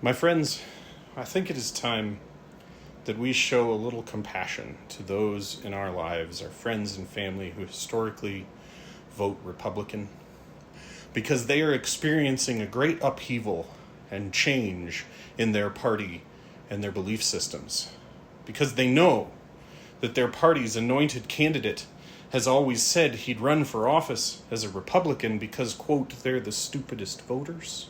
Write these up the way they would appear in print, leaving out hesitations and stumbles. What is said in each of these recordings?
My friends, I think it is time that we show a little compassion to those in our lives, our friends and family who historically vote Republican, because they are experiencing a great upheaval and change in their party and their belief systems, because they know that their party's anointed candidate has always said he'd run for office as a Republican because, quote, they're the stupidest voters.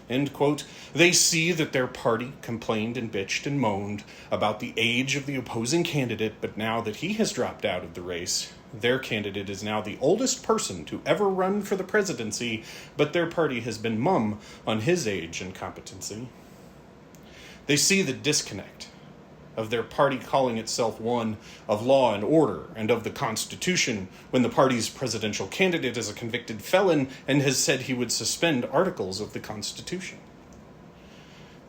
End quote. They see that their party complained and bitched and moaned about the age of the opposing candidate, but now that he has dropped out of the race, their candidate is now the oldest person to ever run for the presidency, but their party has been mum on his age and competency. They see the disconnect of their party calling itself one of law and order and of the Constitution when the party's presidential candidate is a convicted felon and has said he would suspend articles of the Constitution.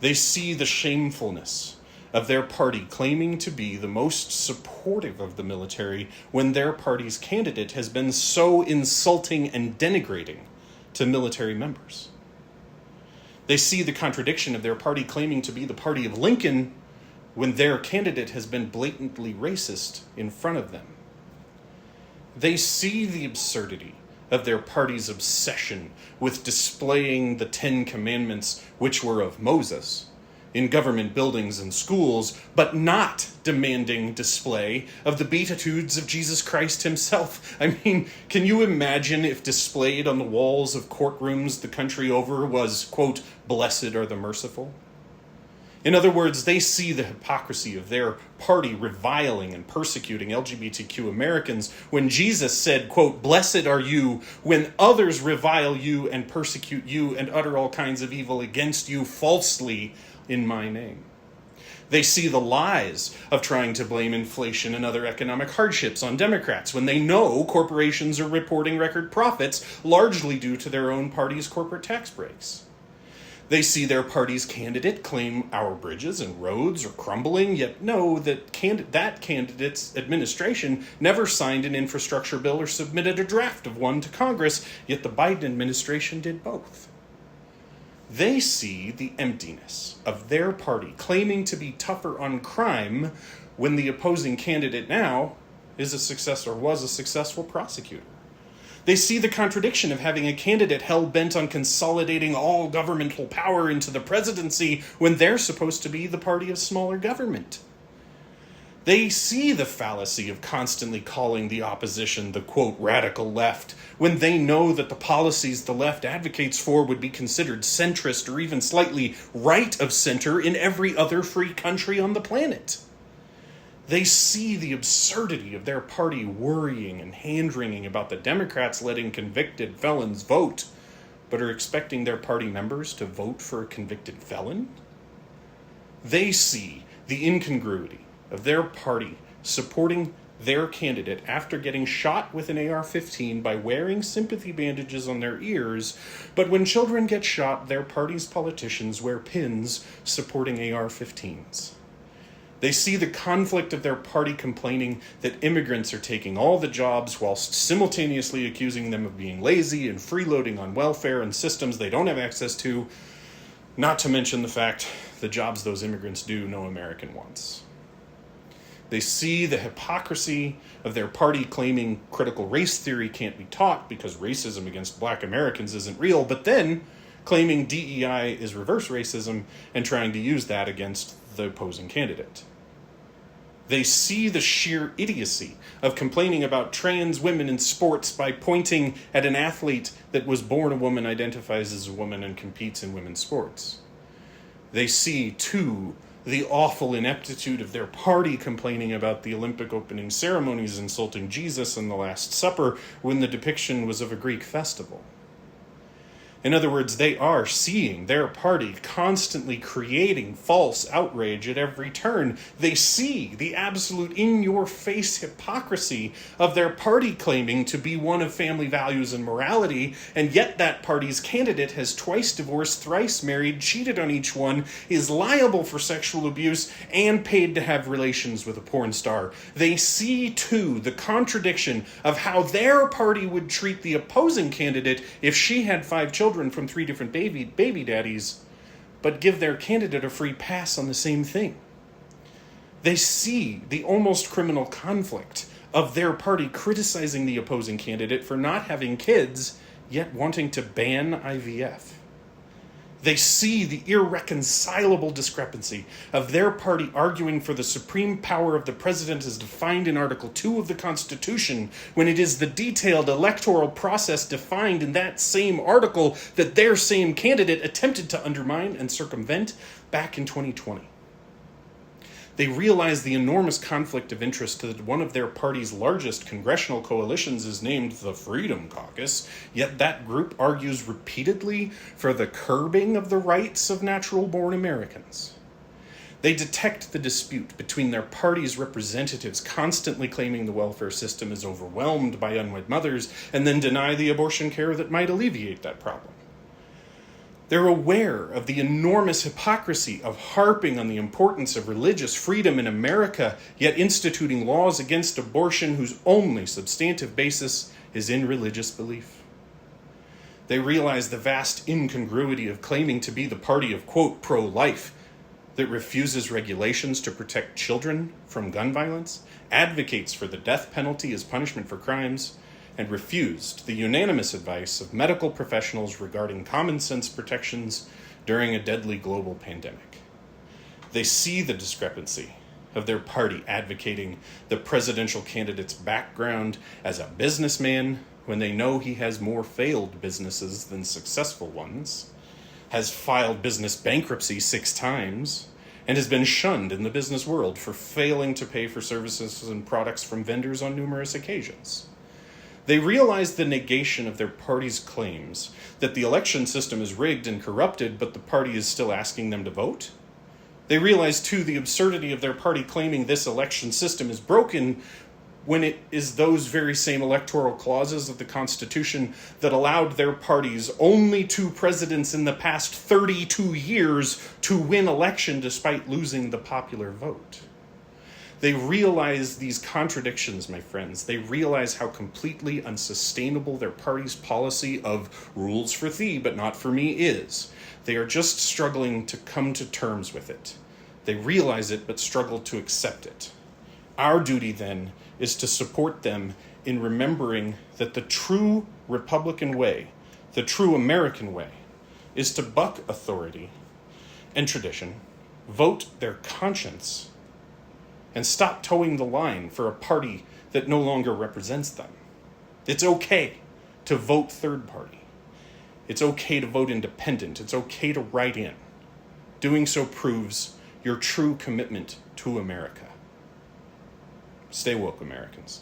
They see the shamefulness of their party claiming to be the most supportive of the military when their party's candidate has been so insulting and denigrating to military members. They see the contradiction of their party claiming to be the party of Lincoln when their candidate has been blatantly racist in front of them. They see the absurdity of their party's obsession with displaying the 10 Commandments, which were of Moses, in government buildings and schools, but not demanding display of the Beatitudes of Jesus Christ himself. I mean, can you imagine if displayed on the walls of courtrooms the country over was, quote, blessed are the merciful? In other words, they see the hypocrisy of their party reviling and persecuting LGBTQ Americans when Jesus said, quote, blessed are you when others revile you and persecute you and utter all kinds of evil against you falsely in my name. They see the lies of trying to blame inflation and other economic hardships on Democrats when they know corporations are reporting record profits largely due to their own party's corporate tax breaks. They see their party's candidate claim our bridges and roads are crumbling, yet know that that candidate's administration never signed an infrastructure bill or submitted a draft of one to Congress, yet the Biden administration did both. They see the emptiness of their party claiming to be tougher on crime when the opposing candidate now is was a successful prosecutor. They see the contradiction of having a candidate hell-bent on consolidating all governmental power into the presidency when they're supposed to be the party of smaller government. They see the fallacy of constantly calling the opposition the, quote, radical left when they know that the policies the left advocates for would be considered centrist or even slightly right of center in every other free country on the planet. They see the absurdity of their party worrying and hand-wringing about the Democrats letting convicted felons vote, but are expecting their party members to vote for a convicted felon. They see the incongruity of their party supporting their candidate after getting shot with an AR-15 by wearing sympathy bandages on their ears, but when children get shot, their party's politicians wear pins supporting AR-15s. They see the conflict of their party complaining that immigrants are taking all the jobs whilst simultaneously accusing them of being lazy and freeloading on welfare and systems they don't have access to, not to mention the fact the jobs those immigrants do no American wants. They see the hypocrisy of their party claiming critical race theory can't be taught because racism against black Americans isn't real, but then claiming DEI is reverse racism and trying to use that against the opposing candidate. They see the sheer idiocy of complaining about trans women in sports by pointing at an athlete that was born a woman, identifies as a woman, and competes in women's sports. They see, too, the awful ineptitude of their party complaining about the Olympic opening ceremonies insulting Jesus and the Last Supper when the depiction was of a Greek festival. In other words, they are seeing their party constantly creating false outrage at every turn. They see the absolute in-your-face hypocrisy of their party claiming to be one of family values and morality, and yet that party's candidate has twice divorced, thrice married, cheated on each one, is liable for sexual abuse, and paid to have relations with a porn star. They see, too, the contradiction of how their party would treat the opposing candidate if she had 5 children from 3 different baby daddies, but give their candidate a free pass on the same thing. They see the almost criminal conflict of their party criticizing the opposing candidate for not having kids, yet wanting to ban IVF. They see the irreconcilable discrepancy of their party arguing for the supreme power of the president as defined in Article 2 of the Constitution, when it is the detailed electoral process defined in that same article that their same candidate attempted to undermine and circumvent back in 2020. They realize the enormous conflict of interest that one of their party's largest congressional coalitions is named the Freedom Caucus, yet that group argues repeatedly for the curbing of the rights of natural-born Americans. They detect the dispute between their party's representatives constantly claiming the welfare system is overwhelmed by unwed mothers and then deny the abortion care that might alleviate that problem. They're aware of the enormous hypocrisy of harping on the importance of religious freedom in America, yet instituting laws against abortion whose only substantive basis is in religious belief. They realize the vast incongruity of claiming to be the party of, quote, pro-life, that refuses regulations to protect children from gun violence, advocates for the death penalty as punishment for crimes, and refused the unanimous advice of medical professionals regarding common sense protections during a deadly global pandemic. They see the discrepancy of their party advocating the presidential candidate's background as a businessman when they know he has more failed businesses than successful ones, has filed business bankruptcy 6 times, and has been shunned in the business world for failing to pay for services and products from vendors on numerous occasions. They realize the negation of their party's claims that the election system is rigged and corrupted, but the party is still asking them to vote. They realize, too, the absurdity of their party claiming this election system is broken when it is those very same electoral clauses of the Constitution that allowed their party's only 2 presidents in the past 32 years to win election despite losing the popular vote. They realize these contradictions, my friends. They realize how completely unsustainable their party's policy of rules for thee, but not for me is. They are just struggling to come to terms with it. They realize it, but struggle to accept it. Our duty, then, is to support them in remembering that the true Republican way, the true American way, is to buck authority and tradition, vote their conscience, and stop towing the line for a party that no longer represents them. It's okay to vote third party. It's okay to vote independent. It's okay to write in. Doing so proves your true commitment to America. Stay woke, Americans.